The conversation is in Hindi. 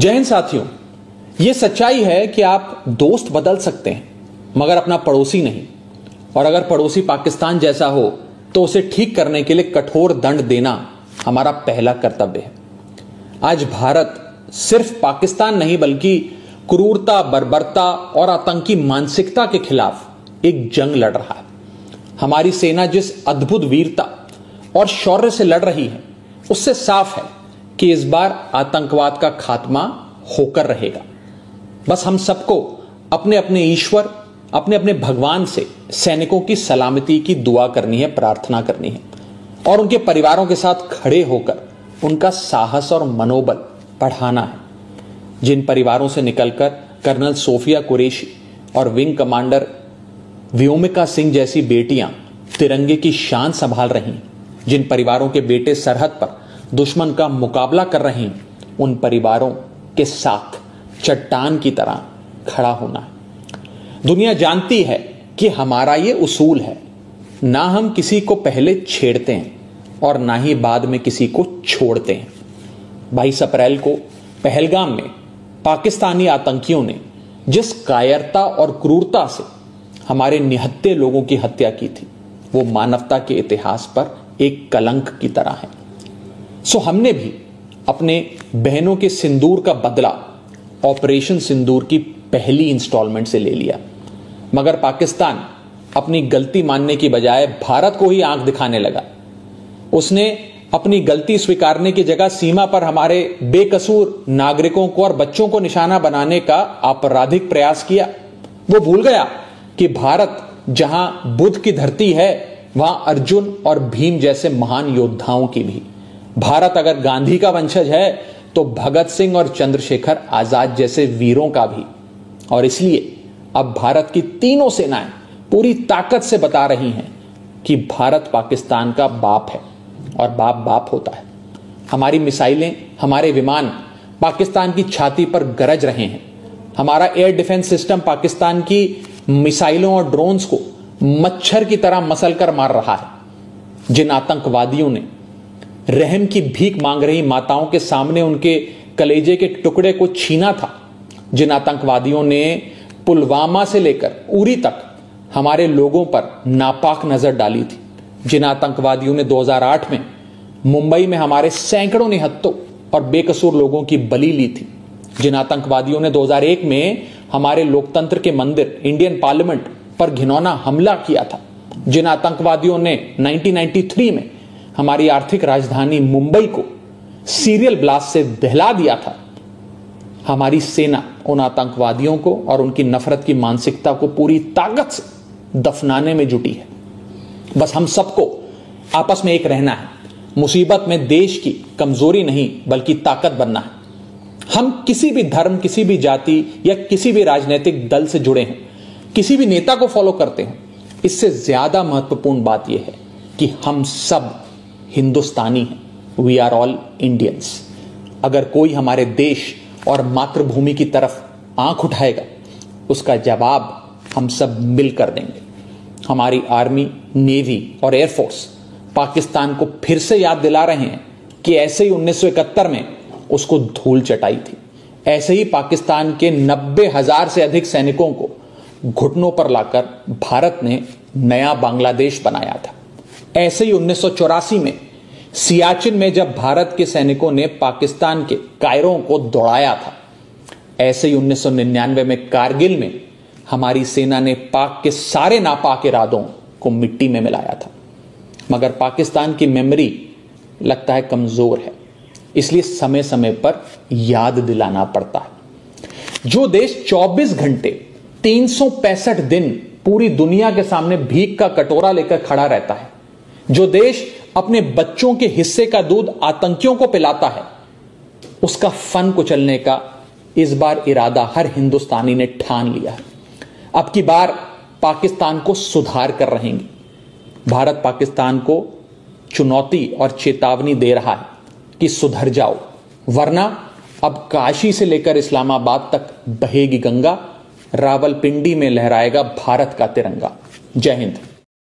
जय हिंद साथियों। यह सच्चाई है कि आप दोस्त बदल सकते हैं मगर अपना पड़ोसी नहीं, और अगर पड़ोसी पाकिस्तान जैसा हो तो उसे ठीक करने के लिए कठोर दंड देना हमारा पहला कर्तव्य है। आज भारत सिर्फ पाकिस्तान नहीं बल्कि क्रूरता, बर्बरता और आतंकी मानसिकता के खिलाफ एक जंग लड़ रहा है। हमारी सेना जिस अद्भुत वीरता और शौर्य से लड़ रही है उससे साफ है कि इस बार आतंकवाद का खात्मा होकर रहेगा। बस हम सबको अपने अपने ईश्वर, अपने अपने भगवान से सैनिकों की सलामती की दुआ करनी है, प्रार्थना करनी है और उनके परिवारों के साथ खड़े होकर उनका साहस और मनोबल बढ़ाना है। जिन परिवारों से निकलकर कर्नल सोफिया कुरैशी और विंग कमांडर व्योमिका सिंह जैसी बेटियां तिरंगे की शान संभाल रही हैं, जिन परिवारों के बेटे सरहद पर दुश्मन का मुकाबला कर रहे हैं, उन परिवारों के साथ चट्टान की तरह खड़ा होना है। दुनिया जानती है कि हमारा ये उसूल है, ना हम किसी को पहले छेड़ते हैं और ना ही बाद में किसी को छोड़ते हैं। 22 अप्रैल को पहलगाम में पाकिस्तानी आतंकियों ने जिस कायरता और क्रूरता से हमारे निहत्थे लोगों की हत्या की थी, वो मानवता के इतिहास पर एक कलंक की तरह है। सो हमने भी अपने बहनों के सिंदूर का बदला ऑपरेशन सिंदूर की पहली इंस्टॉलमेंट से ले लिया, मगर पाकिस्तान अपनी गलती मानने की बजाय भारत को ही आंख दिखाने लगा। उसने अपनी गलती स्वीकारने की जगह सीमा पर हमारे बेकसूर नागरिकों को और बच्चों को निशाना बनाने का आपराधिक प्रयास किया। वो भूल गया कि भारत जहां बुद्ध की धरती है वहां अर्जुन और भीम जैसे महान योद्धाओं की भी। भारत अगर गांधी का वंशज है तो भगत सिंह और चंद्रशेखर आजाद जैसे वीरों का भी। और इसलिए अब भारत की तीनों सेनाएं पूरी ताकत से बता रही हैं कि भारत पाकिस्तान का बाप है और बाप बाप होता है। हमारी मिसाइलें, हमारे विमान पाकिस्तान की छाती पर गरज रहे हैं। हमारा एयर डिफेंस सिस्टम पाकिस्तान की मिसाइलों और ड्रोन्स को मच्छर की तरह मसलकर मार रहा है। जिन आतंकवादियों ने रहम की भीख मांग रही माताओं के सामने उनके कलेजे के टुकड़े को छीना था, जिन आतंकवादियों ने पुलवामा से लेकर उरी तक हमारे लोगों पर नापाक नजर डाली थी, जिन आतंकवादियों ने 2008 में मुंबई में हमारे सैकड़ों निहत्थों और बेकसूर लोगों की बलि ली थी, जिन आतंकवादियों ने 2001 में हमारे लोकतंत्र के मंदिर इंडियन पार्लियामेंट पर घिनौना हमला किया था, जिन आतंकवादियों ने 1993 में हमारी आर्थिक राजधानी मुंबई को सीरियल ब्लास्ट से दहला दिया था, हमारी सेना उन आतंकवादियों को और उनकी नफरत की मानसिकता को पूरी ताकत से दफनाने में जुटी है। बस हम सबको आपस में एक रहना है। मुसीबत में देश की कमजोरी नहीं बल्कि ताकत बनना है। हम किसी भी धर्म, किसी भी जाति या किसी भी राजनीतिक दल से जुड़े हैं, किसी भी नेता को फॉलो करते हैं, इससे ज्यादा महत्वपूर्ण बात यह है कि हम सब हिंदुस्तानी हैं। We are all Indians. अगर कोई हमारे देश और मातृभूमि की तरफ आंख उठाएगा उसका जवाब हम सब मिलकर देंगे। हमारी आर्मी, नेवी और एयरफोर्स पाकिस्तान को फिर से याद दिला रहे हैं कि ऐसे ही 1971 में उसको धूल चटाई थी, ऐसे ही पाकिस्तान के 90,000 से अधिक सैनिकों को घुटनों पर लाकर भारत ने नया बांग्लादेश बनाया था। ऐसे ही 1984 में सियाचिन में जब भारत के सैनिकों ने पाकिस्तान के कायरों को दौड़ाया था, ऐसे ही 1999 में कारगिल में हमारी सेना ने पाक के सारे नापाक इरादों को मिट्टी में मिलाया था। मगर पाकिस्तान की मेमोरी लगता है कमजोर है, इसलिए समय समय पर याद दिलाना पड़ता है। जो देश 24 घंटे 365 दिन पूरी दुनिया के सामने भीख का कटोरा लेकर खड़ा रहता है, जो देश अपने बच्चों के हिस्से का दूध आतंकियों को पिलाता है, उसका फन कुचलने का इस बार इरादा हर हिंदुस्तानी ने ठान लिया है। अब की बार पाकिस्तान को सुधार कर रहेंगे। भारत पाकिस्तान को चुनौती और चेतावनी दे रहा है कि सुधर जाओ, वरना अब काशी से लेकर इस्लामाबाद तक बहेगी गंगा, रावलपिंडी में लहराएगा भारत का तिरंगा। जय हिंद।